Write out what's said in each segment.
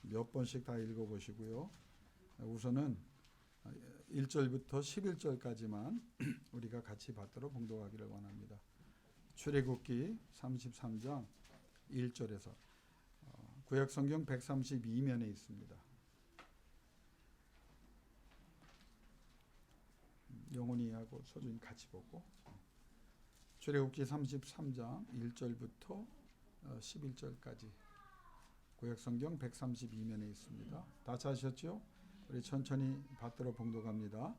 몇 번씩 다 읽어보시고요. 우선은 1절부터 11절까지만 우리가 같이 받들어 봉독하기를 원합니다. 출애굽기 33장 1절에서 구약성경 132면에 있습니다. 영훈이 하고 소준이 같이 보고 출애굽기 33장 1절부터 11절까지 구약성경 132면에 있습니다. 다 찾으셨죠? 우리 천천히 받들어 봉독합니다.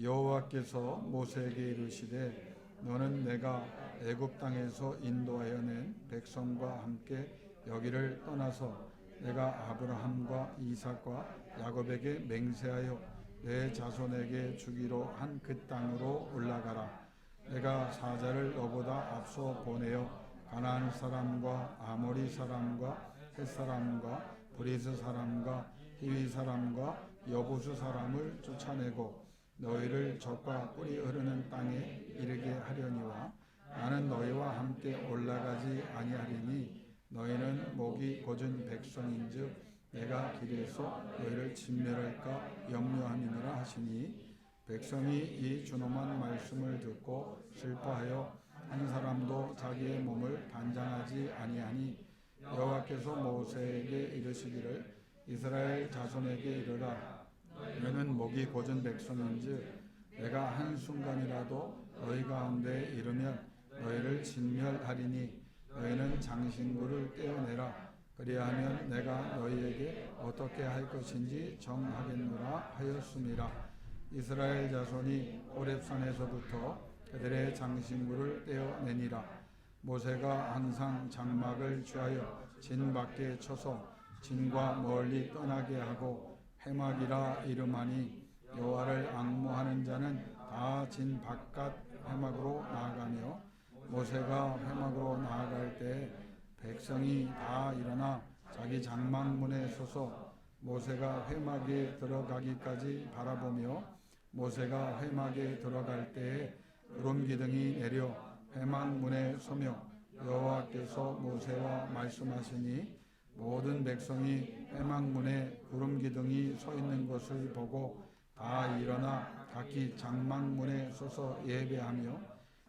여호와께서 모세에게 이르시되 너는 내가 애굽 땅에서 인도하여 낸 백성과 함께 여기를 떠나서 내가 아브라함과 이삭과 야곱에게 맹세하여 내 자손에게 주기로 한 그 땅으로 올라가라. 내가 사자를 너보다 앞서 보내어 가나안 사람과 아모리 사람과 헷 사람과 브리스 사람과 히위 사람과 여부수 사람을 쫓아내고 너희를 적과 꿀이 흐르는 땅에 이르게 하려니와 나는 너희와 함께 올라가지 아니하리니 너희는 목이 곧은 백성인즉 내가 길에서 너희를 진멸할까 염려함이니라 하시니 백성이 이 준엄한 말씀을 듣고 슬퍼하여 한 사람도 자기의 몸을 단장하지 아니하니 여호와께서 모세에게 이르시기를 이스라엘 자손에게 이르라. 너희는 목이 곧은 백성인즉 내가 한순간이라도 너희 가운데 이르면 너희를 진멸하리니 너희는 장신구를 떼어내라. 그리하면 내가 너희에게 어떻게 할 것인지 정하겠노라 하였음이라. 이스라엘 자손이 호렙산에서부터 그들의 장신구를 떼어내니라. 모세가 항상 장막을 취하여 진 밖에 쳐서 진과 멀리 떠나게 하고 회막이라 이름하니 여호와를 앙모하는 자는 다 진 바깥 회막으로 나아가며 모세가 회막으로 나아갈 때 백성이 다 일어나 자기 장막문에 서서 모세가 회막에 들어가기까지 바라보며 모세가 회막에 들어갈 때에 구름 기둥이 내려 회막문에 서며 여호와께서 모세와 말씀하시니 모든 백성이 회막문에 구름 기둥이 서 있는 것을 보고 다 일어나 각기 장막문에 서서 예배하며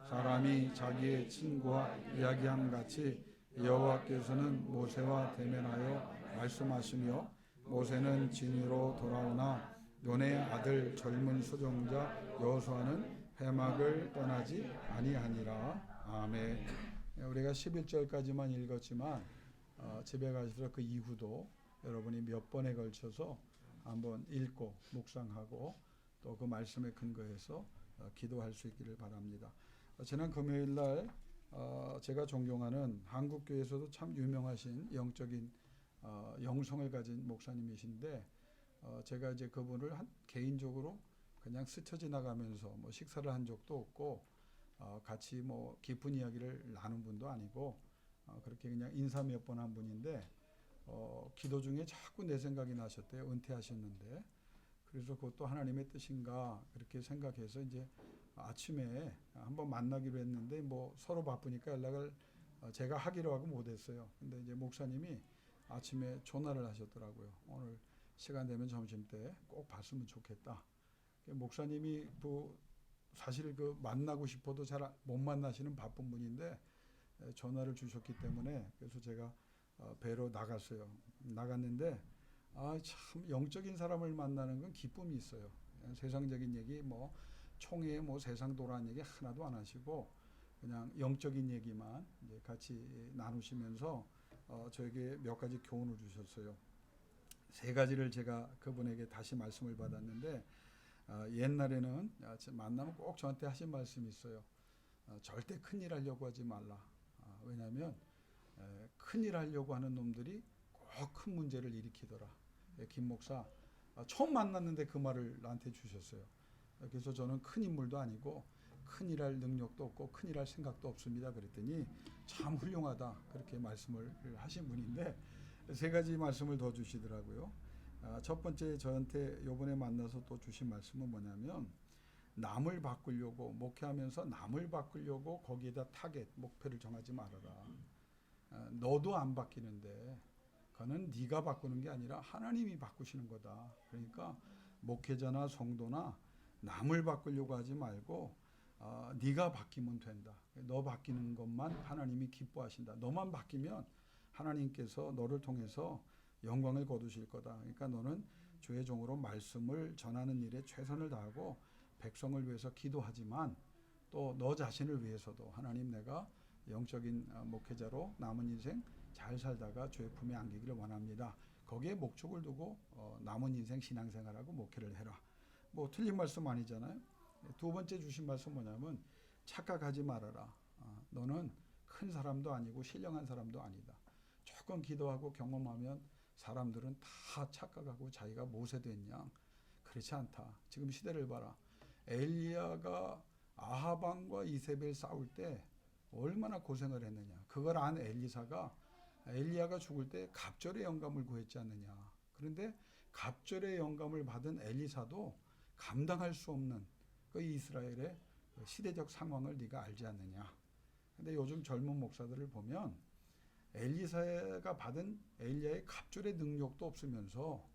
사람이 자기의 친구와 이야기함 같이 여호와께서는 모세와 대면하여 말씀하시며 모세는 진위로 돌아오나 눈의 아들 젊은 수종자 여호수아는 회막을 떠나지 아니하니라. 아멘. 우리가 11절까지만 읽었지만 집에 가셔서 그 이후도 여러분이 몇 번에 걸쳐서 한번 읽고 묵상하고 또 그 말씀에 근거해서 기도할 수 있기를 바랍니다. 지난 금요일 날 제가 존경하는 한국교회에서도 참 유명하신 영적인 영성을 가진 목사님이신데 제가 이제 그분을 개인적으로 그냥 스쳐 지나가면서 뭐 식사를 한 적도 없고 같이 뭐 깊은 이야기를 나눈 분도 아니고 그렇게 그냥 인사 몇 번 한 분인데 기도 중에 자꾸 내 생각이 나셨대요. 은퇴하셨는데. 그래서 그것도 하나님의 뜻인가 그렇게 생각해서 이제 아침에 한번 만나기로 했는데 뭐 서로 바쁘니까 연락을 제가 하기로 하고 못했어요. 근데 이제 목사님이 아침에 전화를 하셨더라고요. 오늘 시간 되면 점심 때 꼭 봤으면 좋겠다. 목사님이 사실 만나고 싶어도 잘 못 만나시는 바쁜 분인데 전화를 주셨기 때문에 그래서 제가 뵈러 나갔어요. 나갔는데 참 영적인 사람을 만나는 건 기쁨이 있어요. 세상적인 얘기 뭐 총회 뭐 세상 돌아가는 얘기 하나도 안 하시고 그냥 영적인 얘기만 이제 같이 나누시면서 저에게 몇 가지 교훈을 주셨어요. 세 가지를 제가 그분에게 다시 말씀을 받았는데 옛날에는 만나면 꼭 저한테 하신 말씀이 있어요. 절대 큰일 하려고 하지 말라. 왜냐하면 큰일 하려고 하는 놈들이 꼭 큰 문제를 일으키더라. 김 목사 처음 만났는데 그 말을 나한테 주셨어요. 그래서 저는 큰 인물도 아니고 큰일 할 능력도 없고 큰일 할 생각도 없습니다. 그랬더니 참 훌륭하다 그렇게 말씀을 하신 분인데 세 가지 말씀을 더 주시더라고요. 첫 번째 저한테 이번에 만나서 또 주신 말씀은 뭐냐면 남을 바꾸려고 목회하면서 남을 바꾸려고 거기에다 타겟 목표를 정하지 말아라. 너도 안 바뀌는데 그 그는 네가 바꾸는 게 아니라 하나님이 바꾸시는 거다. 그러니까 목회자나 성도나 남을 바꾸려고 하지 말고 네가 바뀌면 된다. 너 바뀌는 것만 하나님이 기뻐하신다. 너만 바뀌면 하나님께서 너를 통해서 영광을 거두실 거다. 그러니까 너는 주의 종으로 말씀을 전하는 일에 최선을 다하고 백성을 위해서 기도하지만 또 너 자신을 위해서도 하나님 내가 영적인 목회자로 남은 인생 잘 살다가 주의 품에 안기기를 원합니다. 거기에 목적을 두고 남은 인생 신앙생활하고 목회를 해라. 뭐 틀린 말씀 아니잖아요. 두 번째 주신 말씀 뭐냐면 착각하지 말아라. 너는 큰 사람도 아니고 신령한 사람도 아니다. 조금 기도하고 경험하면 사람들은 다 착각하고 자기가 모세된 양. 그렇지 않다. 지금 시대를 봐라. 엘리야가 아합 왕과 이세벨 싸울 때 얼마나 고생을 했느냐. 그걸 안 엘리야가 죽을 때 갑절의 영감을 구했지 않느냐. 그런데 갑절의 영감을 받은 엘리사도 감당할 수 없는 그 이스라엘의 시대적 상황을 네가 알지 않느냐. 근데 요즘 젊은 목사들을 보면 엘리사가 받은 엘리야의 갑절의 능력도 없으면서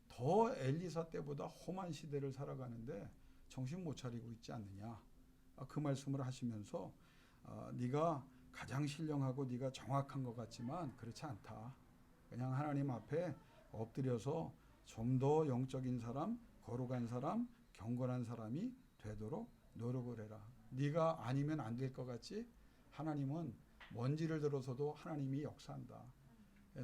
더 엘리사 때보다 험한 시대를 살아가는데 정신 못 차리고 있지 않느냐. 그 말씀을 하시면서 네가 가장 신령하고 네가 정확한 것 같지만 그렇지 않다. 그냥 하나님 앞에 엎드려서 좀 더 영적인 사람, 거룩한 사람, 경건한 사람이 되도록 노력을 해라. 네가 아니면 안 될 것 같지? 하나님은 먼지를 들어서도 하나님이 역사한다.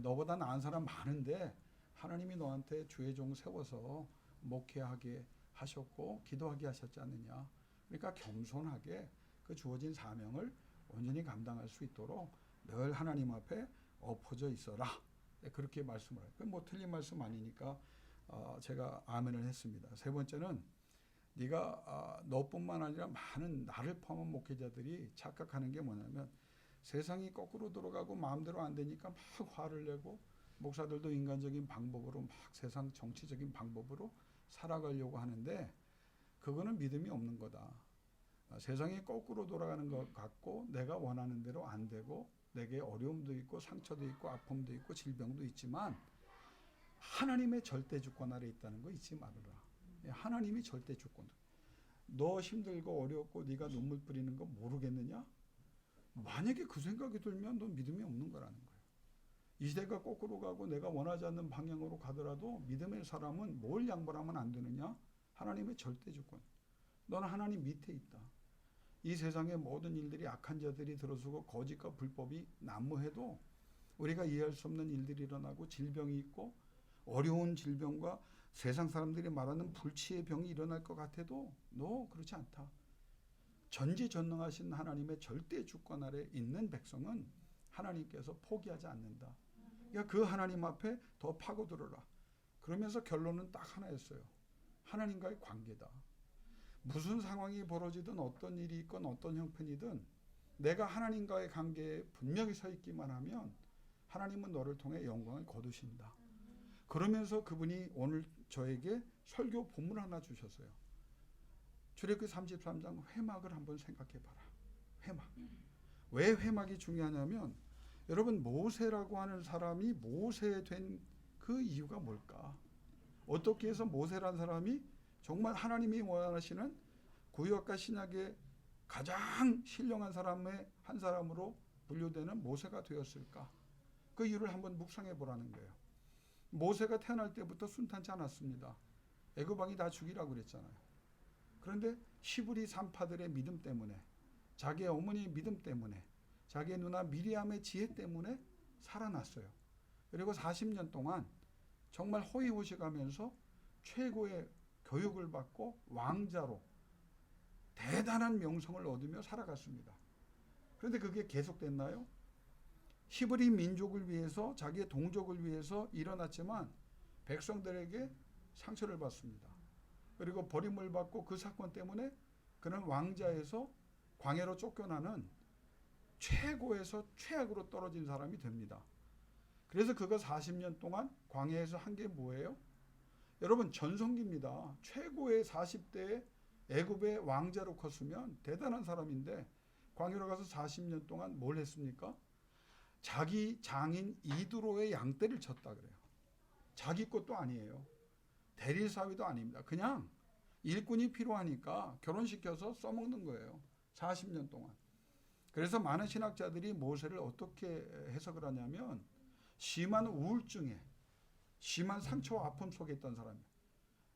너보다 나은 사람 많은데 하나님이 너한테 주의 종 세워서 목회하게 하셨고 기도하게 하셨지 않느냐. 그러니까 겸손하게 그 주어진 사명을 온전히 감당할 수 있도록 늘 하나님 앞에 엎어져 있어라. 그렇게 말씀을 해요. 뭐 틀린 말씀 아니니까 제가 아멘을 했습니다. 세 번째는 네가 너뿐만 아니라 많은 나를 포함한 목회자들이 착각하는 게 뭐냐면 세상이 거꾸로 돌아가고 마음대로 안 되니까 막 화를 내고 목사들도 인간적인 방법으로 막 세상 정치적인 방법으로 살아가려고 하는데 그거는 믿음이 없는 거다. 세상이 거꾸로 돌아가는 것 같고 내가 원하는 대로 안 되고 내게 어려움도 있고 상처도 있고 아픔도 있고 질병도 있지만 하나님의 절대 주권 아래 있다는 거 잊지 말아라. 하나님이 절대 주권. 너 힘들고 어렵고 네가 눈물 뿌리는 거 모르겠느냐? 만약에 그 생각이 들면 넌 믿음이 없는 거라는 거예요. 이 시대가 거꾸로 가고 내가 원하지 않는 방향으로 가더라도 믿음의 사람은 뭘 양보하면 안 되느냐? 하나님의 절대 주권. 너는 하나님 밑에 있다. 이 세상의 모든 일들이 악한 자들이 들어서고 거짓과 불법이 난무해도 우리가 이해할 수 없는 일들이 일어나고 질병이 있고 어려운 질병과 세상 사람들이 말하는 불치의 병이 일어날 것 같아도 너 그렇지 않다. 전지전능하신 하나님의 절대 주권 아래 있는 백성은 하나님께서 포기하지 않는다. 그러니까 그 하나님 앞에 더 파고들어라. 그러면서 결론은 딱 하나였어요. 하나님과의 관계다. 무슨 상황이 벌어지든 어떤 일이 있건 어떤 형편이든 내가 하나님과의 관계에 분명히 서 있기만 하면 하나님은 너를 통해 영광을 거두신다. 그러면서 그분이 오늘 저에게 설교 본문 하나 주셨어요. 출애굽기 33장 회막을 한번 생각해 봐라. 회막. 왜 회막이 중요하냐면 여러분 모세라고 하는 사람이 모세 된 그 이유가 뭘까? 어떻게 해서 모세라는 사람이 정말 하나님이 원하시는 구약과 신약의 가장 신령한 사람의 한 사람으로 분류되는 모세가 되었을까? 그 이유를 한번 묵상해 보라는 거예요. 모세가 태어날 때부터 순탄치 않았습니다. 애굽 왕이 다 죽이라고 그랬잖아요. 그런데 히브리 산파들의 믿음 때문에 자기의 어머니의 믿음 때문에 자기의 누나 미리암의 지혜 때문에 살아났어요. 그리고 40년 동안 정말 호의호식하면서 최고의 교육을 받고 왕자로 대단한 명성을 얻으며 살아갔습니다. 그런데 그게 계속됐나요? 히브리 민족을 위해서 자기의 동족을 위해서 일어났지만 백성들에게 상처를 받습니다. 그리고 버림을 받고 그 사건 때문에 그는 왕자에서 광야로 쫓겨나는 최고에서 최악으로 떨어진 사람이 됩니다. 그래서 그가 40년 동안 광야에서 한 게 뭐예요? 여러분 전성기입니다. 최고의 40대에 애굽의 왕자로 컸으면 대단한 사람인데 광야로 가서 40년 동안 뭘 했습니까? 자기 장인 이드로의 양떼를 쳤다 그래요. 자기 것도 아니에요. 대릴 사위도 아닙니다. 그냥 일꾼이 필요하니까 결혼시켜서 써먹는 거예요. 40년 동안. 그래서 많은 신학자들이 모세를 어떻게 해석을 하냐면 심한 우울증에 심한 상처와 아픔 속에 있던 사람이에요.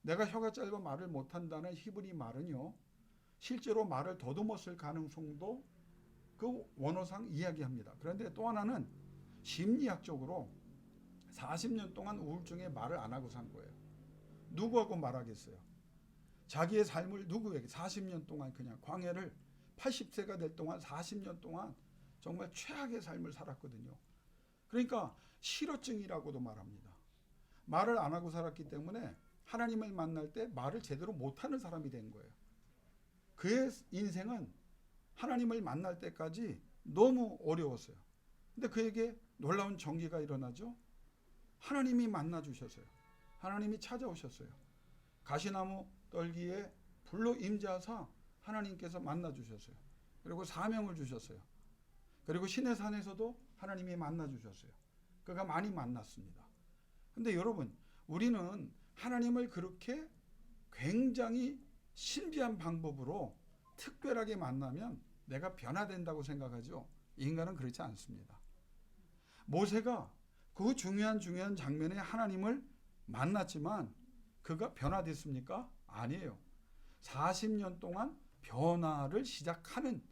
내가 혀가 짧아 말을 못한다는 히브리 말은요, 실제로 말을 더듬었을 가능성도 그 원어상 이야기합니다. 그런데 또 하나는 심리학적으로 40년 동안 우울증에 말을 안 하고 산 거예요. 누구하고 말하겠어요? 자기의 삶을 누구에게 40년 동안 그냥 광야를 80세가 될 동안 40년 동안 정말 최악의 삶을 살았거든요. 그러니까 실어증이라고도 말합니다. 말을 안 하고 살았기 때문에 하나님을 만날 때 말을 제대로 못하는 사람이 된 거예요. 그의 인생은 하나님을 만날 때까지 너무 어려웠어요. 근데 그에게 놀라운 전개가 일어나죠. 하나님이 만나 주셨어요. 하나님이 찾아오셨어요. 가시나무 떨기에 불로 임재하사 하나님께서 만나 주셨어요. 그리고 사명을 주셨어요. 그리고 시내산에서도 하나님이 만나 주셨어요. 그가 많이 만났습니다. 근데 여러분, 우리는 하나님을 그렇게 굉장히 신비한 방법으로 특별하게 만나면 내가 변화된다고 생각하죠. 인간은 그렇지 않습니다. 모세가 그 중요한 장면에 하나님을 만났지만 그가 변화됐습니까? 아니에요. 40년 동안 변화를 시작하는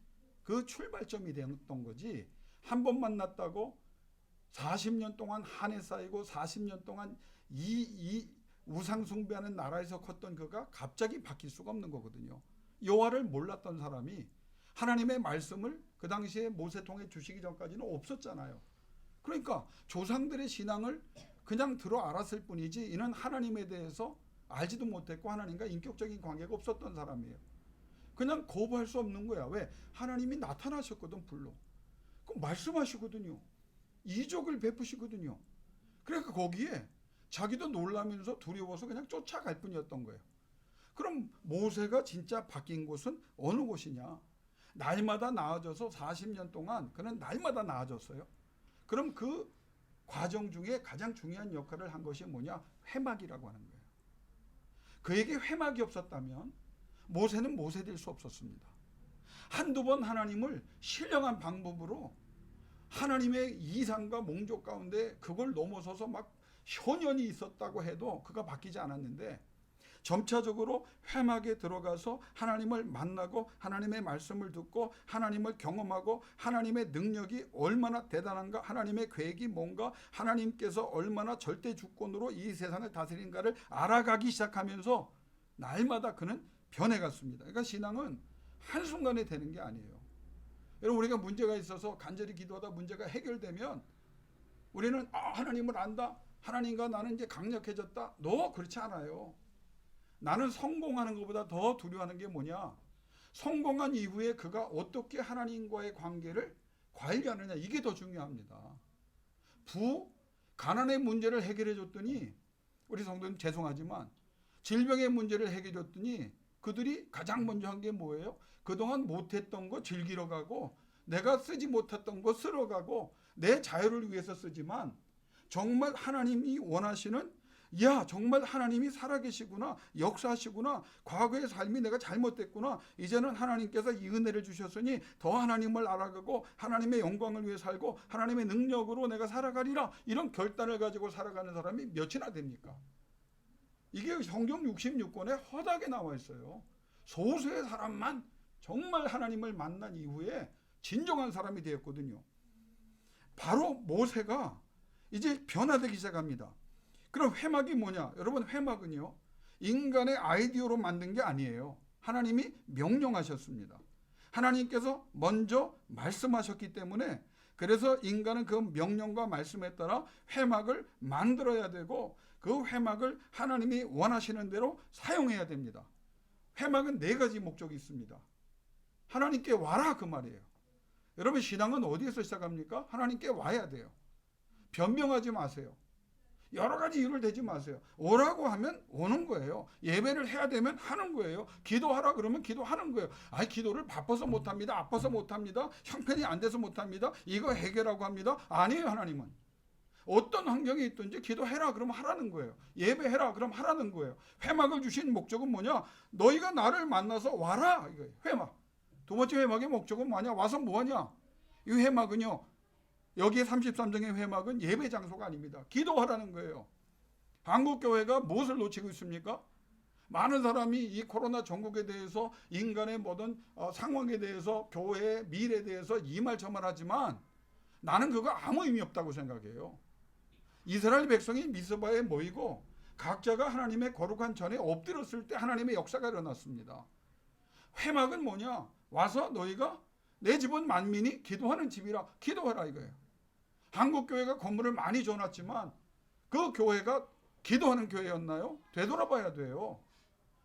그 출발점이 되었던 거지, 한 번 만났다고 40년 동안 한해 쌓이고 40년 동안 이 우상 숭배하는 나라에서 컸던 그가 갑자기 바뀔 수가 없는 거거든요. 여호와를 몰랐던 사람이 하나님의 말씀을 그 당시에 모세통에 주시기 전까지는 없었잖아요. 그러니까 조상들의 신앙을 그냥 들어 알았을 뿐이지 이는 하나님에 대해서 알지도 못했고 하나님과 인격적인 관계가 없었던 사람이에요. 그냥 거부할 수 없는 거야. 왜? 하나님이 나타나셨거든, 불로. 그럼 말씀하시거든요. 이적을 베푸시거든요. 그러니까 거기에 자기도 놀라면서 두려워서 그냥 쫓아갈 뿐이었던 거예요. 그럼 모세가 진짜 바뀐 곳은 어느 곳이냐? 날마다 나아져서 40년 동안 그는 날마다 나아졌어요. 그럼 그 과정 중에 가장 중요한 역할을 한 것이 뭐냐? 회막이라고 하는 거예요. 그에게 회막이 없었다면 모세는 모세될 수 없었습니다. 한두 번 하나님을 신령한 방법으로 하나님의 이상과 몽족 가운데 그걸 넘어서서 막 현연이 있었다고 해도 그가 바뀌지 않았는데, 점차적으로 회막에 들어가서 하나님을 만나고 하나님의 말씀을 듣고 하나님을 경험하고 하나님의 능력이 얼마나 대단한가, 하나님의 계획이 뭔가, 하나님께서 얼마나 절대 주권으로 이 세상을 다스린가를 알아가기 시작하면서 날마다 그는 변해갔습니다. 그러니까 신앙은 한순간에 되는 게 아니에요. 여러분, 우리가 문제가 있어서 간절히 기도하다 문제가 해결되면 우리는 하나님을 안다, 하나님과 나는 이제 강력해졌다. 그렇지 않아요. 나는 성공하는 것보다 더 두려워하는 게 뭐냐? 성공한 이후에 그가 어떻게 하나님과의 관계를 관리하느냐, 이게 더 중요합니다. 가난의 문제를 해결해 줬더니, 우리 성도님 죄송하지만 질병의 문제를 해결해 줬더니 그들이 가장 먼저 한 게 뭐예요? 그동안 못했던 거 즐기러 가고 내가 쓰지 못했던 거 쓰러 가고 내 자유를 위해서 쓰지만, 정말 하나님이 원하시는, 정말 하나님이 살아계시구나, 역사하시구나, 과거의 삶이 내가 잘못됐구나, 이제는 하나님께서 이 은혜를 주셨으니 더 하나님을 알아가고 하나님의 영광을 위해 살고 하나님의 능력으로 내가 살아가리라, 이런 결단을 가지고 살아가는 사람이 몇이나 됩니까? 이게 성경 66권에 허다하게 나와 있어요. 소수의 사람만 정말 하나님을 만난 이후에 진정한 사람이 되었거든요. 바로 모세가 이제 변화되기 시작합니다. 그럼 회막이 뭐냐? 여러분, 회막은요, 인간의 아이디어로 만든 게 아니에요. 하나님이 명령하셨습니다. 하나님께서 먼저 말씀하셨기 때문에, 그래서 인간은 그 명령과 말씀에 따라 회막을 만들어야 되고 그 회막을 하나님이 원하시는 대로 사용해야 됩니다. 회막은 4가지 목적이 있습니다. 하나님께 와라, 그 말이에요. 여러분, 신앙은 어디에서 시작합니까? 하나님께 와야 돼요. 변명하지 마세요. 여러 가지 이유를 대지 마세요. 오라고 하면 오는 거예요. 예배를 해야 되면 하는 거예요. 기도하라 그러면 기도하는 거예요. 아니, 기도를 바빠서 못합니다. 아파서 못합니다. 형편이 안 돼서 못합니다. 이거 해결하고 합니다. 아니에요. 하나님은 어떤 환경이 있든지 기도해라 그러면 하라는 거예요. 예배해라 그러면 하라는 거예요. 회막을 주신 목적은 뭐냐? 너희가 나를 만나서 와라, 이거예요. 회막. 두 번째 회막의 목적은 뭐냐? 와서 뭐하냐? 이 회막은요, 여기에 33장의 회막은 예배 장소가 아닙니다. 기도하라는 거예요. 한국교회가 무엇을 놓치고 있습니까? 많은 사람이 이 코로나 전국에 대해서, 인간의 모든 상황에 대해서, 교회의 미래에 대해서 이 말 저 말 하지만 나는 그거 아무 의미 없다고 생각해요. 이스라엘 백성이 미스바에 모이고 각자가 하나님의 거룩한 전에 엎드렸을 때 하나님의 역사가 일어났습니다. 회막은 뭐냐? 와서 너희가 내 집은 만민이 기도하는 집이라 기도하라, 이거예요. 한국교회가 건물을 많이 줘놨지만 그 교회가 기도하는 교회였나요? 되돌아봐야 돼요.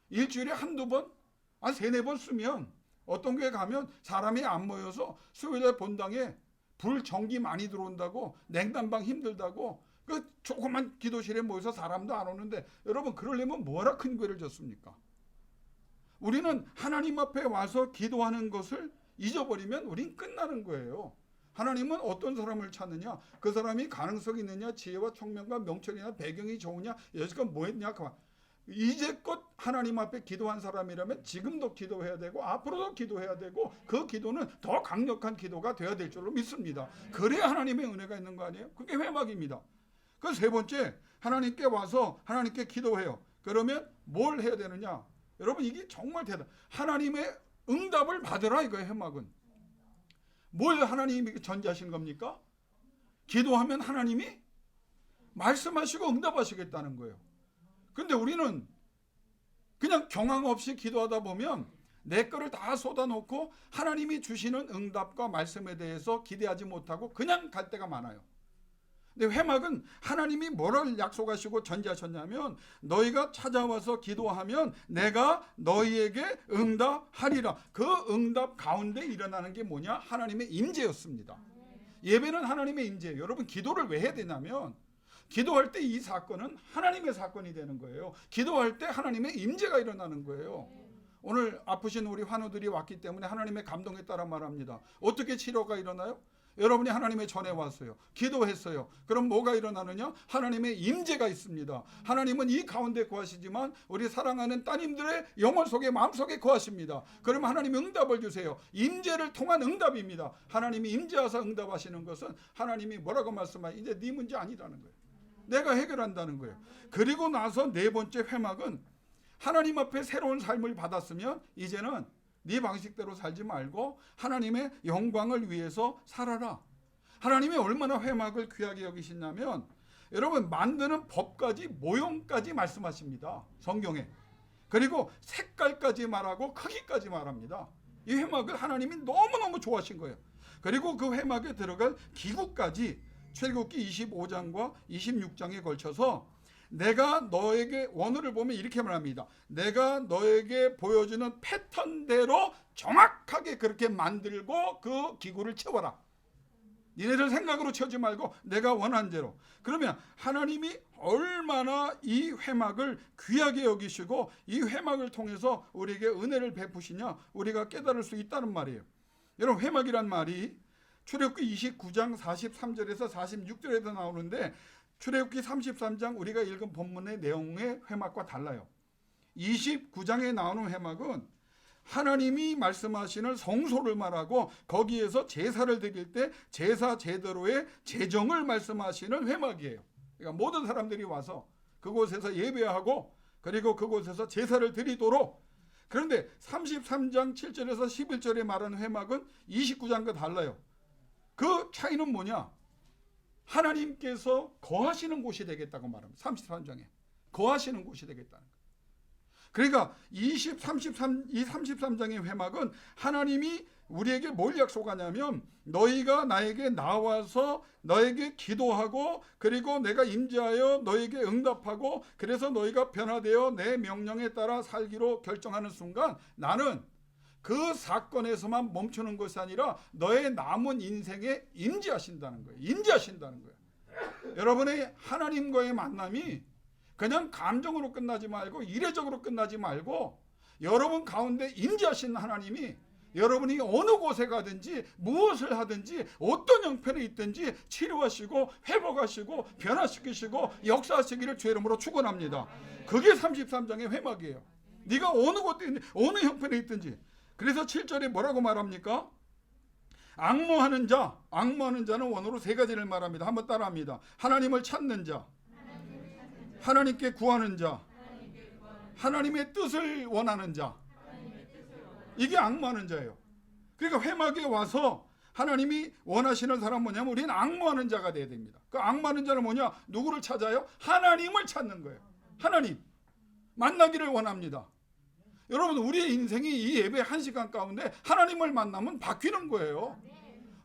일주일에 한두 번, 한 세네 번 쓰면, 어떤 교회 가면 사람이 안 모여서 수요일에 본당에 불 전기 많이 들어온다고, 냉난방 힘들다고 그 조그만 기도실에 모여서 사람도 안 오는데, 여러분 그러려면 뭐라 큰 교회를 졌습니까? 우리는 하나님 앞에 와서 기도하는 것을 잊어버리면 우린 끝나는 거예요. 하나님은 어떤 사람을 찾느냐? 그 사람이 가능성이 있느냐? 지혜와 총명과 명철이나 배경이 좋으냐? 여지껏 뭐 했냐? 이제껏 하나님 앞에 기도한 사람이라면 지금도 기도해야 되고 앞으로도 기도해야 되고, 그 기도는 더 강력한 기도가 되어야 될 줄로 믿습니다. 그래야 하나님의 은혜가 있는 거 아니에요? 그게 회막입니다. 그 세 번째, 하나님께 와서 하나님께 기도해요. 그러면 뭘 해야 되느냐? 여러분 이게 정말 대단. 하나님의 응답을 받으라, 이거예요. 회막은 뭘 하나님이 전제하신 겁니까? 기도하면 하나님이 말씀하시고 응답하시겠다는 거예요. 근데 우리는 그냥 경황 없이 기도하다 보면 내 거를 다 쏟아놓고 하나님이 주시는 응답과 말씀에 대해서 기대하지 못하고 그냥 갈 때가 많아요. 근데 회막은 하나님이 뭐를 약속하시고 전제하셨냐면, 너희가 찾아와서 기도하면 내가 너희에게 응답하리라. 그 응답 가운데 일어나는 게 뭐냐? 하나님의 임재였습니다. 예배는 하나님의 임재예요. 여러분 기도를 왜 해야 되냐면, 기도할 때 이 사건은 하나님의 사건이 되는 거예요. 기도할 때 하나님의 임재가 일어나는 거예요. 오늘 아프신 우리 환우들이 왔기 때문에 하나님의 감동에 따라 말합니다. 어떻게 치료가 일어나요? 여러분이 하나님의 전에 왔어요. 기도했어요. 그럼 뭐가 일어나느냐? 하나님의 임재가 있습니다. 하나님은 이 가운데 거하시지만 우리 사랑하는 따님들의 영혼 속에, 마음속에 거하십니다. 그러면 하나님이 응답을 주세요. 임재를 통한 응답입니다. 하나님이 임재하사 응답하시는 것은 하나님이 뭐라고 말씀하세요? 이제 네 문제 아니라는 거예요. 내가 해결한다는 거예요. 그리고 나서 네 번째 회막은, 하나님 앞에 새로운 삶을 받았으면 이제는 네 방식대로 살지 말고 하나님의 영광을 위해서 살아라. 하나님이 얼마나 회막을 귀하게 여기시냐면, 여러분 만드는 법까지 모형까지 말씀하십니다. 성경에. 그리고 색깔까지 말하고 크기까지 말합니다. 이 회막을 하나님이 너무너무 좋아하신 거예요. 그리고 그 회막에 들어갈 기구까지 출애굽기 25장과 26장에 걸쳐서 내가 너에게, 원어를 보면 이렇게 말합니다. 내가 너에게 보여주는 패턴대로 정확하게 그렇게 만들고 그 기구를 채워라. 니네들 생각으로 채우지 말고 내가 원한 대로. 그러면 하나님이 얼마나 이 회막을 귀하게 여기시고 이 회막을 통해서 우리에게 은혜를 베푸시냐, 우리가 깨달을 수 있다는 말이에요. 여러분 회막이란 말이 출애굽기 29장 43절에서 46절에도 나오는데, 출애굽기 33장 우리가 읽은 본문의 내용의 회막과 달라요. 29장에 나오는 회막은 하나님이 말씀하시는 성소를 말하고, 거기에서 제사를 드릴 때 제사 제대로의 제정을 말씀하시는 회막이에요. 그러니까 모든 사람들이 와서 그곳에서 예배하고 그리고 그곳에서 제사를 드리도록. 그런데 33장 7절에서 11절에 말하는 회막은 29장과 달라요. 그 차이는 뭐냐? 하나님께서 거하시는 곳이 되겠다고 말합니다. 33장에 거하시는 곳이 되겠다는 거예요. 그러니까 이 33장의 회막은 하나님이 우리에게 뭘 약속하냐면, 너희가 나에게 나와서 너에게 기도하고 그리고 내가 임재하여 너에게 응답하고 그래서 너희가 변화되어 내 명령에 따라 살기로 결정하는 순간, 나는 그 사건에서만 멈추는 것이 아니라 너의 남은 인생에 임재하신다는 거예요. 임재하신다는 거예요. 여러분의 하나님과의 만남이 그냥 감정으로 끝나지 말고 이례적으로 끝나지 말고 여러분 가운데 임재하신 하나님이 여러분이 어느 곳에 가든지 무엇을 하든지 어떤 형편에 있든지 치료하시고 회복하시고 변화시키시고 역사하시기를 주의 이름으로 축원합니다. 그게 33장의 회막이에요. 네가 어느 곳에 있든지 어느 형편에 있든지. 그래서 7절에 뭐라고 말합니까? 앙모하는 자는 원어로 세 가지를 말합니다. 한번 따라합니다. 하나님을 찾는 자, 하나님께 구하는 자, 하나님의 뜻을 원하는 자. 이게 앙모하는 자예요. 그러니까 회막에 와서 하나님이 원하시는 사람 뭐냐면 우리는 앙모하는 자가 돼야 됩니다. 그 앙모하는 자는 뭐냐? 누구를 찾아요? 하나님을 찾는 거예요. 하나님 만나기를 원합니다. 여러분, 우리의 인생이 이 예배 1시간 가운데 하나님을 만나면 바뀌는 거예요.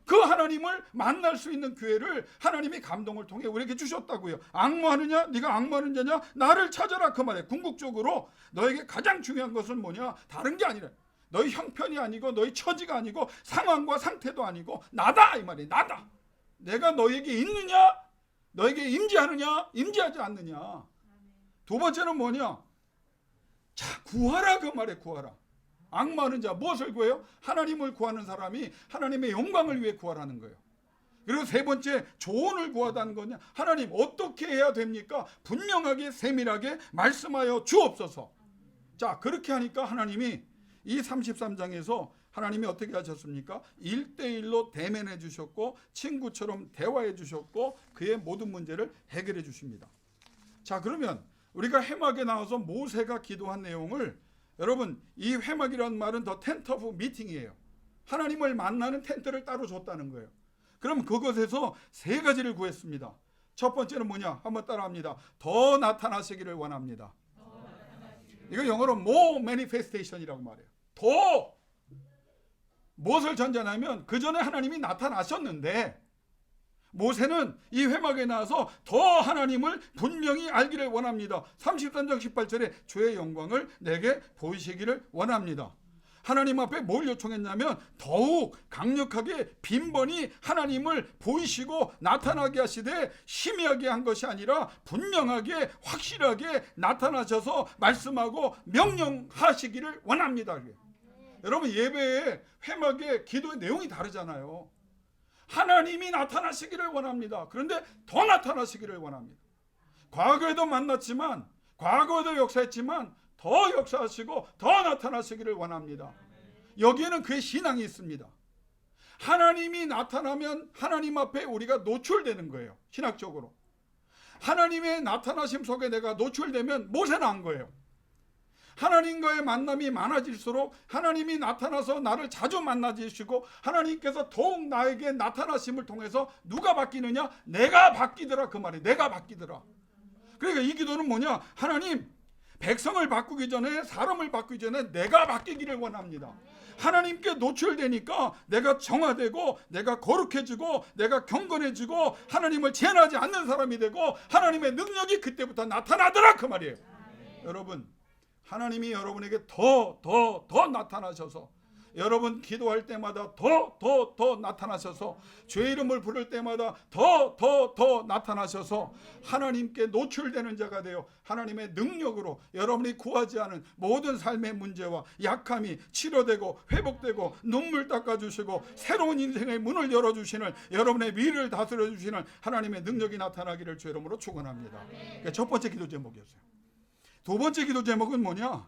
그 하나님을 만날 수 있는 기회를 하나님이 감동을 통해 우리에게 주셨다고요. 앙모하느냐? 네가 앙모하는 자냐? 나를 찾아라 그 말이에요. 궁극적으로 너에게 가장 중요한 것은 뭐냐? 다른 게 아니라 너희 형편이 아니고 너희 처지가 아니고 상황과 상태도 아니고 나다 이 말이에요. 나다. 내가 너에게 있느냐? 너에게 임재하느냐? 임재하지 않느냐? 두 번째는 뭐냐? 자, 구하라 그 말에 구하라. 앙모하는 자 무엇을 구해요? 하나님을 구하는 사람이 하나님의 영광을 위해 구하라는 거예요. 그리고 세 번째, 조언을 구하다는 거냐? 하나님 어떻게 해야 됩니까? 분명하게 세밀하게 말씀하여 주옵소서. 자, 그렇게 하니까 하나님이 이 33장에서 하나님이 어떻게 하셨습니까? 1대1로 대면해 주셨고 친구처럼 대화해 주셨고 그의 모든 문제를 해결해 주십니다. 자, 그러면 우리가 회막에 나와서 모세가 기도한 내용을, 여러분 이 회막이라는 말은 더 텐트 오브 미팅이에요. 하나님을 만나는 텐트를 따로 줬다는 거예요. 그럼 그것에서 세 가지를 구했습니다. 첫 번째는 뭐냐? 한번 따라합니다. 더 나타나시기를 원합니다. 이거 영어로 more manifestation이라고 말해요. 더 무엇을 전제하냐면 그 전에 하나님이 나타나셨는데 모세는 이 회막에 나와서 더 하나님을 분명히 알기를 원합니다. 33장 18절에 주의 영광을 내게 보이시기를 원합니다. 하나님 앞에 뭘 요청했냐면 더욱 강력하게 빈번히 하나님을 보이시고 나타나게 하시되 희미하게 한 것이 아니라 분명하게 확실하게 나타나셔서 말씀하고 명령하시기를 원합니다. 여러분, 예배에 회막의 기도의 내용이 다르잖아요. 하나님이 나타나시기를 원합니다. 그런데 더 나타나시기를 원합니다. 과거에도 만났지만, 과거에도 역사했지만 더 역사하시고 더 나타나시기를 원합니다. 여기에는 그의 신앙이 있습니다. 하나님이 나타나면 하나님 앞에 우리가 노출되는 거예요. 신학적으로. 하나님의 나타나심 속에 내가 노출되면 모세는 한 거예요. 하나님과의 만남이 많아질수록 하나님이 나타나서 나를 자주 만나주시고 하나님께서 더욱 나에게 나타나심을 통해서 누가 바뀌느냐? 내가 바뀌더라 그 말이에요. 내가 바뀌더라. 그러니까 이 기도는 뭐냐? 하나님, 백성을 바꾸기 전에, 사람을 바꾸기 전에 내가 바뀌기를 원합니다. 하나님께 노출되니까 내가 정화되고 내가 거룩해지고 내가 경건해지고 하나님을 제한하지 않는 사람이 되고 하나님의 능력이 그때부터 나타나더라 그 말이에요. 여러분, 하나님이 여러분에게 더 나타나셔서 여러분 기도할 때마다 더 나타나셔서 죄 이름을 부를 때마다 더 나타나셔서 하나님께 노출되는 자가 되어 하나님의 능력으로 여러분이 구하지 않은 모든 삶의 문제와 약함이 치료되고 회복되고 눈물 닦아주시고 새로운 인생의 문을 열어주시는 여러분의 미래를 다스려주시는 하나님의 능력이 나타나기를 주 이름으로 축원합니다. 그러니까 첫 번째 기도 제목이었어요. 두 번째 기도 제목은 뭐냐?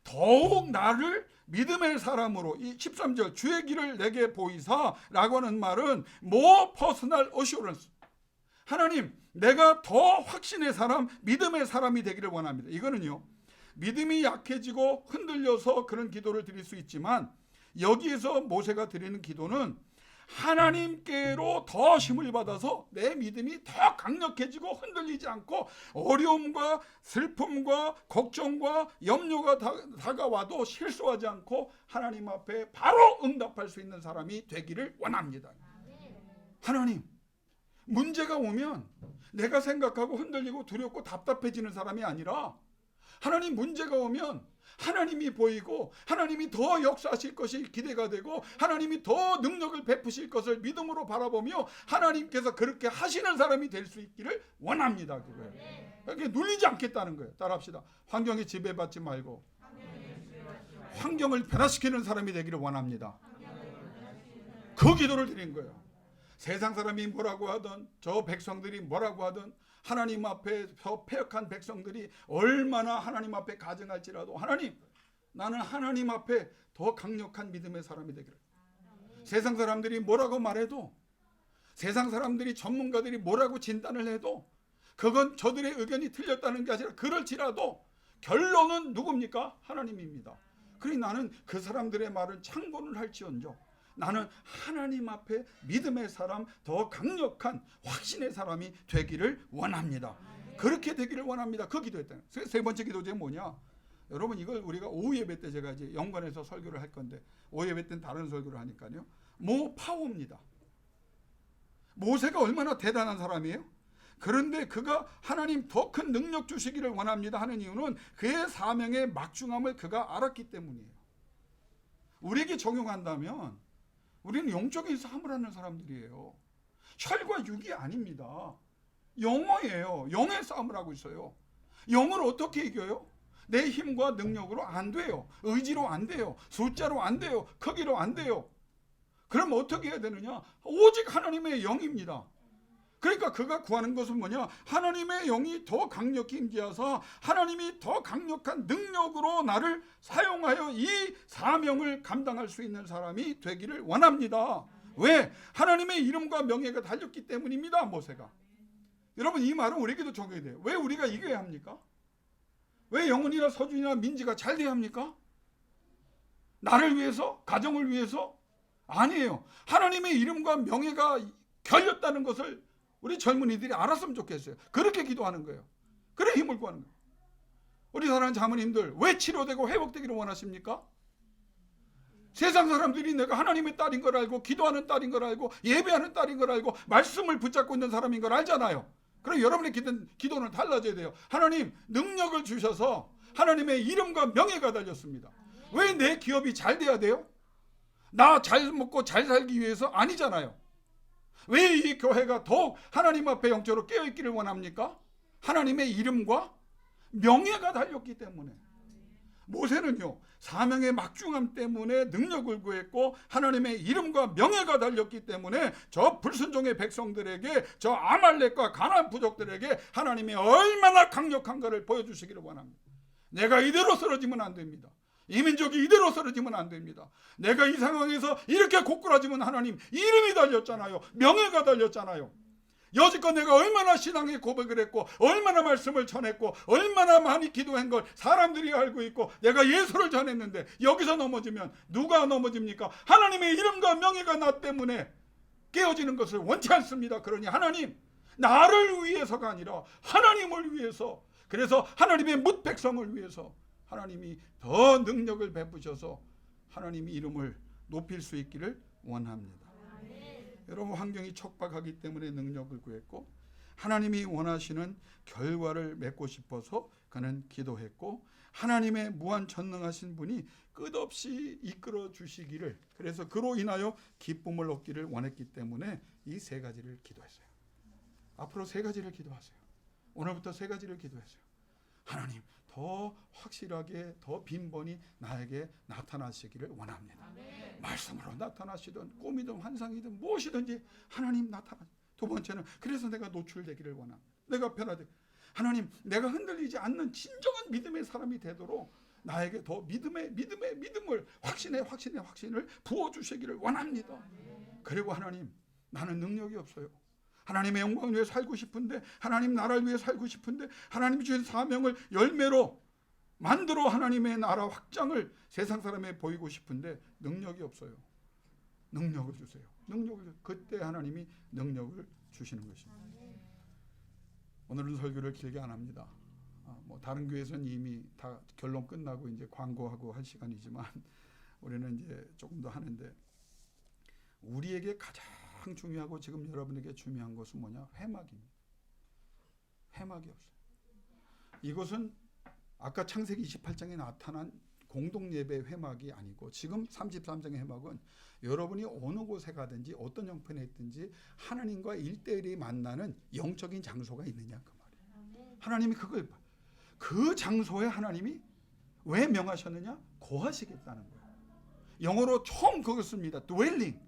더욱 나를 믿음의 사람으로, 이 13절 주의 길을 내게 보이사 라고 하는 말은 more personal assurance. 하나님, 내가 더 확신의 사람, 믿음의 사람이 되기를 원합니다. 이거는요, 믿음이 약해지고 흔들려서 그런 기도를 드릴 수 있지만 여기에서 모세가 드리는 기도는 하나님께로 더 힘을 받아서 내 믿음이 더 강력해지고 흔들리지 않고 어려움과 슬픔과 걱정과 염려가 다가와도 실수하지 않고 하나님 앞에 바로 응답할 수 있는 사람이 되기를 원합니다. 하나님, 문제가 오면 내가 생각하고 흔들리고 두렵고 답답해지는 사람이 아니라 하나님 문제가 오면 하나님이 보이고 하나님이 더 역사하실 것이 기대가 되고 하나님이 더 능력을 베푸실 것을 믿음으로 바라보며 하나님께서 그렇게 하시는 사람이 될 수 있기를 원합니다. 그거예요. 그렇게 눌리지 않겠다는 거예요. 따라합시다. 환경에 지배받지 말고 환경을 변화시키는 사람이 되기를 원합니다. 그 기도를 드린 거예요. 세상 사람이 뭐라고 하든 저 백성들이 뭐라고 하든 하나님 앞에 저 패역한 백성들이 얼마나 하나님 앞에 가정할지라도 하나님, 나는 하나님 앞에 더 강력한 믿음의 사람이 되기를. 세상 사람들이 뭐라고 말해도, 세상 사람들이 전문가들이 뭐라고 진단을 해도 그건 저들의 의견이 틀렸다는 게 아니라 그럴지라도 결론은 누굽니까? 하나님입니다. 그러니 나는 그 사람들의 말을 참고는 할지언정 나는 하나님 앞에 믿음의 사람, 더 강력한 확신의 사람이 되기를 원합니다. 그렇게 되기를 원합니다. 그 기도했다는. 세 번째 기도제 뭐냐? 여러분, 이걸 우리가 오후 예배 때 제가 이제 영관에서 설교를 할 건데 오후 예배 때는 다른 설교를 하니까요. 파워입니다. 모세가 얼마나 대단한 사람이에요? 그런데 그가 하나님 더 큰 능력 주시기를 원합니다 하는 이유는 그의 사명의 막중함을 그가 알았기 때문이에요. 우리에게 적용한다면 우리는 영적인 싸움을 하는 사람들이에요. 혈과 육이 아닙니다. 영어예요. 영의 싸움을 하고 있어요. 영을 어떻게 이겨요? 내 힘과 능력으로 안 돼요. 의지로 안 돼요. 숫자로 안 돼요. 크기로 안 돼요. 그럼 어떻게 해야 되느냐? 오직 하나님의 영입니다. 그러니까 그가 구하는 것은 뭐냐? 하나님의 영이 더 강력히 임재하사 하나님이 더 강력한 능력으로 나를 사용하여 이 사명을 감당할 수 있는 사람이 되기를 원합니다. 왜? 하나님의 이름과 명예가 달렸기 때문입니다. 모세가. 여러분, 이 말은 우리에게도 적용이 돼요. 왜 우리가 이겨야 합니까? 왜 영혼이나 서준이나 민지가 잘 돼야 합니까? 나를 위해서? 가정을 위해서? 아니에요. 하나님의 이름과 명예가 결렸다는 것을 우리 젊은이들이 알았으면 좋겠어요. 그렇게 기도하는 거예요. 그래 힘을 구하는 거예요. 우리 사랑하는 자매님들, 왜 치료되고 회복되기를 원하십니까? 세상 사람들이 내가 하나님의 딸인 걸 알고 기도하는 딸인 걸 알고 예배하는 딸인 걸 알고 말씀을 붙잡고 있는 사람인 걸 알잖아요. 그럼 여러분의 기도는 달라져야 돼요. 하나님, 능력을 주셔서 하나님의 이름과 명예가 달렸습니다. 왜 내 기업이 잘 돼야 돼요? 나 잘 먹고 잘 살기 위해서 아니잖아요. 왜 이 교회가 더욱 하나님 앞에 영적으로 깨어있기를 원합니까? 하나님의 이름과 명예가 달렸기 때문에. 모세는요, 사명의 막중함 때문에 능력을 구했고 하나님의 이름과 명예가 달렸기 때문에 저 불순종의 백성들에게, 저 아말렉과 가나안 부족들에게 하나님이 얼마나 강력한가를 보여주시기를 원합니다. 내가 이대로 쓰러지면 안 됩니다. 이 민족이 이대로 쓰러지면 안 됩니다. 내가 이 상황에서 이렇게 고꾸라지면 하나님 이름이 달렸잖아요. 명예가 달렸잖아요. 여지껏 내가 얼마나 신앙의 고백을 했고 얼마나 말씀을 전했고 얼마나 많이 기도한 걸 사람들이 알고 있고 내가 예수를 전했는데 여기서 넘어지면 누가 넘어집니까? 하나님의 이름과 명예가 나 때문에 깨어지는 것을 원치 않습니다. 그러니 하나님, 나를 위해서가 아니라 하나님을 위해서, 그래서 하나님의 뭇 백성을 위해서 하나님이 더 능력을 베푸셔서 하나님의 이름을 높일 수 있기를 원합니다. 여러분, 환경이 척박하기 때문에 능력을 구했고 하나님이 원하시는 결과를 맺고 싶어서 그는 기도했고 하나님의 무한 전능하신 분이 끝없이 이끌어 주시기를, 그래서 그로 인하여 기쁨을 얻기를 원했기 때문에 이 세 가지를 기도했어요. 앞으로 세 가지를 기도하세요. 오늘부터 세 가지를 기도했어요. 하나님, 더 확실하게 더 빈번히 나에게 나타나시기를 원합니다. 말씀으로 나타나시든 꿈이든 환상이든 무엇이든지 하나님 나타나. 두 번째는 그래서 내가 노출되기를 원합니다. 내가 변화되고 하나님, 내가 흔들리지 않는 진정한 믿음의 사람이 되도록 나에게 더 믿음을 확신을 부어주시기를 원합니다. 그리고 하나님, 나는 능력이 없어요. 하나님의 영광을 위해 살고 싶은데, 하나님 나라를 위해 살고 싶은데, 하나님이 주신 사명을 열매로 만들어 하나님의 나라 확장을 세상 사람에 보이고 싶은데 능력이 없어요. 능력을 주세요. 그때 하나님이 능력을 주시는 것입니다. 오늘은 설교를 길게 안 합니다. 다른 교회에서는 이미 다 결론 끝나고 이제 광고하고 할 시간이지만 우리는 이제 조금 더 하는데, 우리에게 가장 중요하고 지금 여러분에게 중요한 것은 뭐냐? 회막입니다. 회막이 없어요. 이것은 아까 창세기 28장에 나타난 공동예배 회막이 아니고 지금 33장의 회막은 여러분이 어느 곳에 가든지 어떤 형편에 있든지 하나님과 1대1이 만나는 영적인 장소가 있느냐 그 말이에요. 하나님이 그 장소에 하나님이 왜 명하셨느냐? 거하시겠다는 거예요. 영어로 처음 그거 씁니다. dwelling.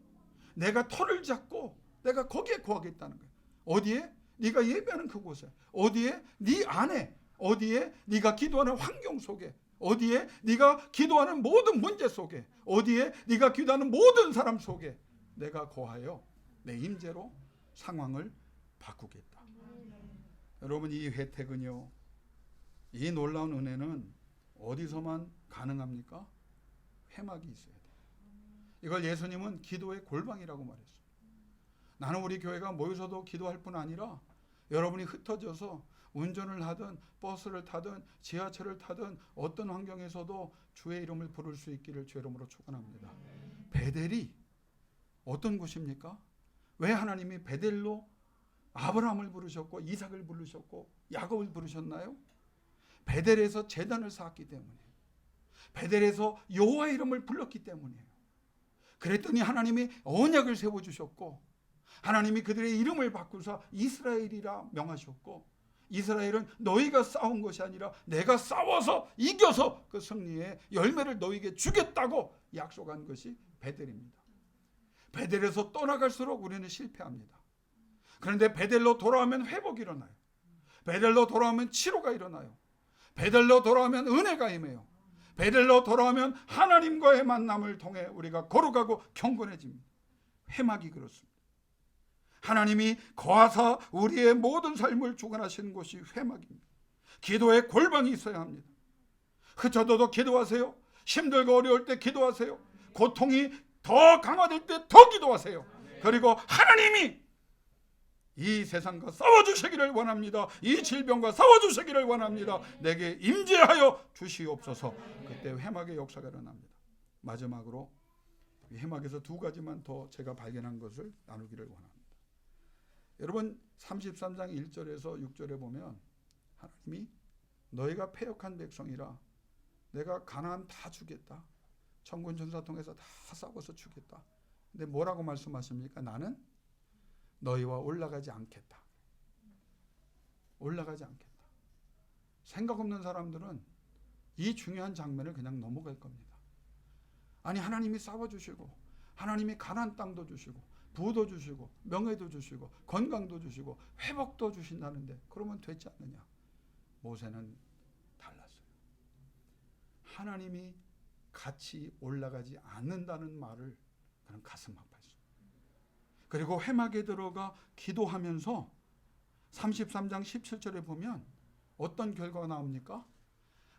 내가 터를 잡고 내가 거기에 거하겠다는 거예요. 어디에? 네가 예배하는 그곳에. 어디에? 네 안에. 어디에? 네가 기도하는 환경 속에. 어디에? 네가 기도하는 모든 문제 속에. 어디에? 네가 기도하는 모든 사람 속에 내가 거하여 내 임재로 상황을 바꾸겠다. 여러분, 이 혜택은요, 이 놀라운 은혜는 어디서만 가능합니까? 회막이 있어야 돼요. 이걸 예수님은 기도의 골방이라고 말했어요. 나는 우리 교회가 모여서도 기도할 뿐 아니라 여러분이 흩어져서 운전을 하든 버스를 타든 지하철을 타든 어떤 환경에서도 주의 이름을 부를 수 있기를 주의 이름으로 축원합니다. 베델이 어떤 곳입니까? 왜 하나님이 베델로 아브라함을 부르셨고 이삭을 부르셨고 야곱을 부르셨나요? 베델에서 제단을 쌓았기 때문이에요. 베델에서 여호와 이름을 불렀기 때문이에요. 그랬더니 하나님이 언약을 세워주셨고 하나님이 그들의 이름을 바꾸사 이스라엘이라 명하셨고 이스라엘은 너희가 싸운 것이 아니라 내가 싸워서 이겨서 그 승리의 열매를 너희에게 주겠다고 약속한 것이 베델입니다. 베델에서 떠나갈수록 우리는 실패합니다. 그런데 베델로 돌아오면 회복이 일어나요. 베델로 돌아오면 치료가 일어나요. 베델로 돌아오면 은혜가 임해요. 베델로 돌아오면 하나님과의 만남을 통해 우리가 거룩하고 경건해집니다. 회막이 그렇습니다. 하나님이 거하사 우리의 모든 삶을 주관하시는 곳이 회막입니다. 기도의 골방이 있어야 합니다. 흩어져도 기도하세요. 힘들고 어려울 때 기도하세요. 고통이 더 강화될 때 더 기도하세요. 그리고 하나님이 이 세상과 싸워주시기를 원합니다. 이 질병과 싸워주시기를 원합니다. 내게 임재하여 주시옵소서. 그때 회막의 역사가 일어납니다. 마지막으로 이 회막에서 두 가지만 더 제가 발견한 것을 나누기를 원합니다. 여러분 33장 1절에서 6절에 보면 하나님이 너희가 패역한 백성이라 내가 가나안 다 주겠다. 천군 천사 통해서 다 싸워서 주겠다. 근데 뭐라고 말씀하십니까? 나는 너희와 올라가지 않겠다. 올라가지 않겠다. 생각 없는 사람들은 이 중요한 장면을 그냥 넘어갈 겁니다. 아니 하나님이 싸워주시고 하나님이 가나안 땅도 주시고 부도 주시고 명예도 주시고 건강도 주시고 회복도 주신다는데 그러면 되지 않느냐? 모세는 달랐어요. 하나님이 같이 올라가지 않는다는 말을 그냥 가슴 아파했어요. 그리고 회막에 들어가 기도하면서 33장 17절에 보면 어떤 결과가 나옵니까?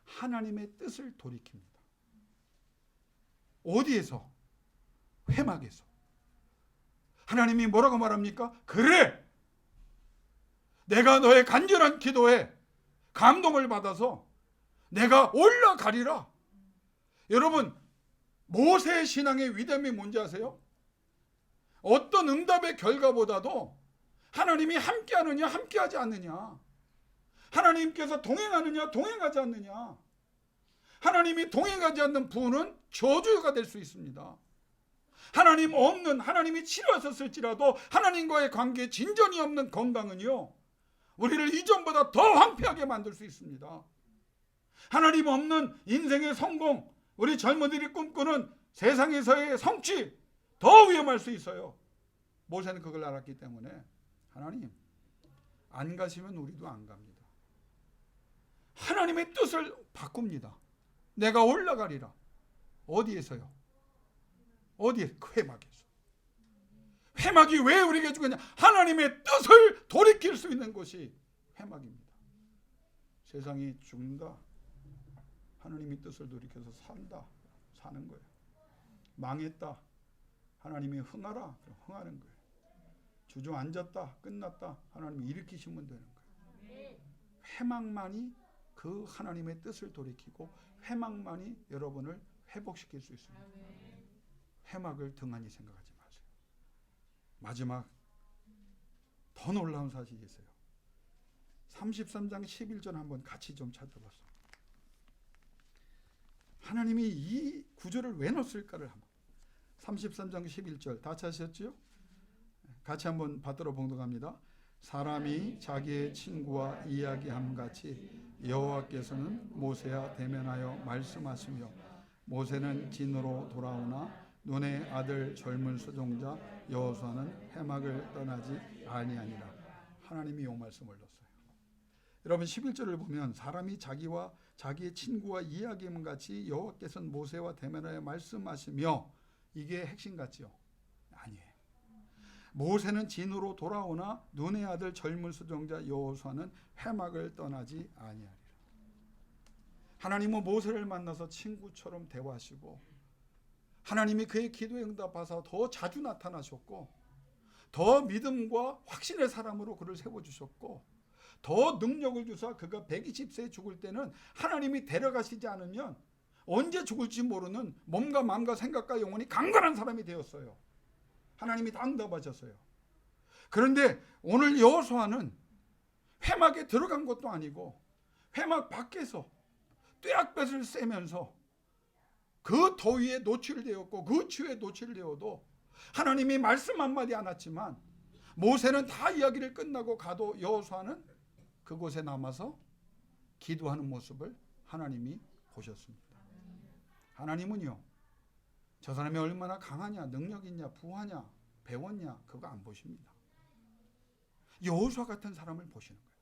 하나님의 뜻을 돌이킵니다. 어디에서? 회막에서. 하나님이 뭐라고 말합니까? 그래! 내가 너의 간절한 기도에 감동을 받아서 내가 올라가리라. 여러분, 모세의 신앙의 위대함이 뭔지 아세요? 어떤 응답의 결과보다도 하나님이 함께하느냐 함께하지 않느냐, 하나님께서 동행하느냐 동행하지 않느냐. 하나님이 동행하지 않는 부는 저주가 될 수 있습니다. 하나님 없는, 하나님이 치료하셨을지라도 하나님과의 관계에 진전이 없는 건강은요, 우리를 이전보다 더 황폐하게 만들 수 있습니다. 하나님 없는 인생의 성공, 우리 젊은이들이 꿈꾸는 세상에서의 성취 더 위험할 수 있어요. 모세는 그걸 알았기 때문에 하나님 안 가시면 우리도 안 갑니다. 하나님의 뜻을 바꿉니다. 내가 올라가리라. 어디에서요? 어디에? 그 회막에서. 회막이 왜 우리에게 주겠냐? 하나님의 뜻을 돌이킬 수 있는 곳이 회막입니다. 세상이 죽는다, 하나님의 뜻을 돌이켜서 산다, 사는 거예요. 망했다, 하나님이 흥하라, 그럼 흥하는 거예요. 주저앉았다, 끝났다, 하나님이 일으키시면 되는 거예요. 회막만이 그 하나님의 뜻을 돌이키고 회막만이 여러분을 회복시킬 수 있습니다. 회막을 등한히 생각하지 마세요. 마지막 더 놀라운 사실이 있어요. 33장 11절 한번 같이 좀 찾아봤어요. 하나님이 이 구절을 왜 넣었을까를 한번 33장 11절 다 찾으셨죠? 같이 한번 받들어 봉독합니다. 사람이 자기의 친구와 이야기함 같이 여호와께서는 모세와 대면하여 말씀하시며 모세는 진으로 돌아오나 눈의 아들 젊은 수종자 여호수아는 회막을 떠나지 아니하니라. 하나님이 이 말씀을 넣었어요. 여러분 11절을 보면 사람이 자기와 자기의 친구와 이야기함 같이 여호와께서는 모세와 대면하여 말씀하시며, 이게 핵심 같지요? 아니에요. 모세는 진으로 돌아오나 눈의 아들 젊은 수종자 여호수아는 회막을 떠나지 아니하리라. 하나님은 모세를 만나서 친구처럼 대화하시고 하나님이 그의 기도에 응답하사 더 자주 나타나셨고 더 믿음과 확신의 사람으로 그를 세워주셨고 더 능력을 주사 그가 120세에 죽을 때는 하나님이 데려가시지 않으면 언제 죽을지 모르는 몸과 마음과 생각과 영혼이 강건한 사람이 되었어요. 하나님이 다 응답하셨어요. 그런데 오늘 여호수아는 회막에 들어간 것도 아니고 회막 밖에서 뙤약볕을 쐬면서 그 더위에 노출되었고 그 추위에 노출되어도 하나님이 말씀 한마디 안 했지만 모세는 다 이야기를 끝나고 가도 여호수아는 그곳에 남아서 기도하는 모습을 하나님이 보셨습니다. 하나님은요, 저 사람이 얼마나 강하냐, 능력 있냐, 부하냐, 배웠냐, 그거 안 보십니다. 여호수아 같은 사람을 보시는 거예요.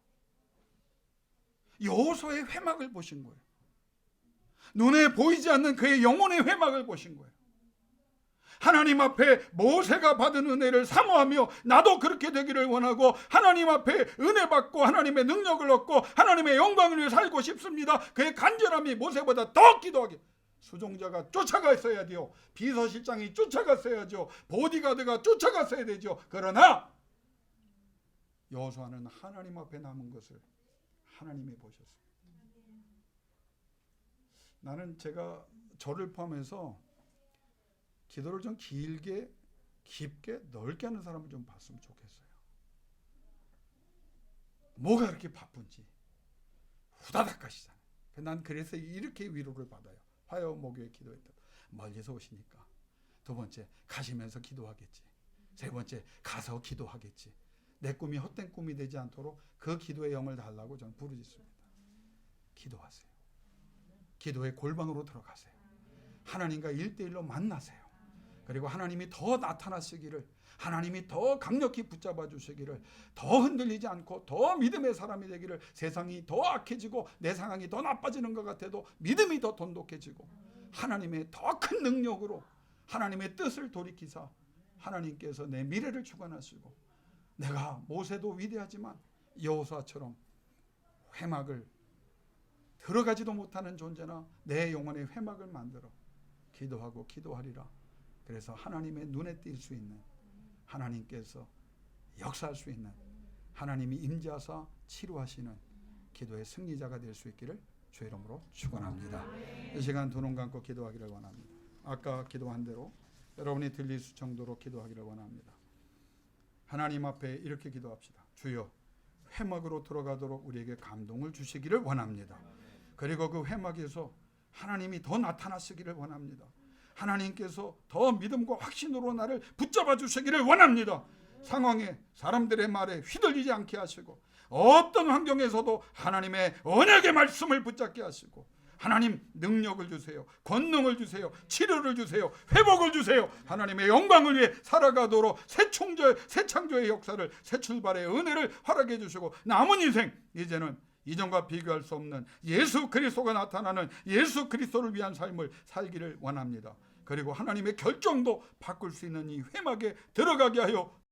여호수아의 회막을 보신 거예요. 눈에 보이지 않는 그의 영혼의 회막을 보신 거예요. 하나님 앞에 모세가 받은 은혜를 사모하며 나도 그렇게 되기를 원하고 하나님 앞에 은혜 받고 하나님의 능력을 얻고 하나님의 영광을 위해 살고 싶습니다. 그의 간절함이 모세보다 더 기도하게. 수종자가 쫓아갔어야 돼요. 비서실장이 쫓아갔어야죠. 보디가드가 쫓아갔어야 되죠. 그러나 여호수아는 하나님 앞에 남은 것을 하나님이 보셨어요. 나는 제가 저를 포함해서 기도를 좀 길게, 깊게, 넓게 하는 사람을 좀 봤으면 좋겠어요. 뭐가 그렇게 바쁜지 후다닥 가시잖아요. 난 그래서 이렇게 위로를 받아요. 화요 목요일 기도했다. 멀리서 오시니까 두 번째 가시면서 기도하겠지. 세 번째 가서 기도하겠지. 내 꿈이 헛된 꿈이 되지 않도록 그 기도의 영을 달라고 저는 부르짖습니다. 기도하세요. 기도의 골방으로 들어가세요. 하나님과 1대1로 만나세요. 그리고 하나님이 더 나타나시기를, 하나님이 더 강력히 붙잡아 주시기를, 더 흔들리지 않고 더 믿음의 사람이 되기를, 세상이 더 악해지고 내 상황이 더 나빠지는 것 같아도 믿음이 더 돈독해지고 하나님의 더 큰 능력으로 하나님의 뜻을 돌이키사 하나님께서 내 미래를 주관하시고 내가 모세도 위대하지만 여호수아처럼 회막을 들어가지도 못하는 존재나 내 영혼의 회막을 만들어 기도하고 기도하리라. 그래서 하나님의 눈에 띌 수 있는, 하나님께서 역사할 수 있는, 하나님이 임재하사 치료하시는 기도의 승리자가 될 수 있기를 주의 이름으로 축원합니다. 이 시간 두 눈 감고 기도하기를 원합니다. 아까 기도한 대로 여러분이 들릴 수 정도로 기도하기를 원합니다. 하나님 앞에 이렇게 기도합시다. 주여, 회막으로 들어가도록 우리에게 감동을 주시기를 원합니다. 그리고 그 회막에서 하나님이 더 나타나시기를 원합니다. 하나님께서 더 믿음과 확신으로 나를 붙잡아 주시기를 원합니다. 상황에 사람들의 말에 휘둘리지 않게 하시고 어떤 환경에서도 하나님의 언약의 말씀을 붙잡게 하시고 하나님 능력을 주세요. 권능을 주세요. 치료를 주세요. 회복을 주세요. 하나님의 영광을 위해 살아가도록 새 창조의 역사를, 새 출발의 은혜를 허락해 주시고 남은 인생 이제는 이전과 비교할 수 없는 예수 그리스도가 나타나는 예수 그리스도를 위한 삶을 살기를 원합니다. 그리고 하나님의 결정도 바꿀 수 있는 이 회막에 들어가게 하여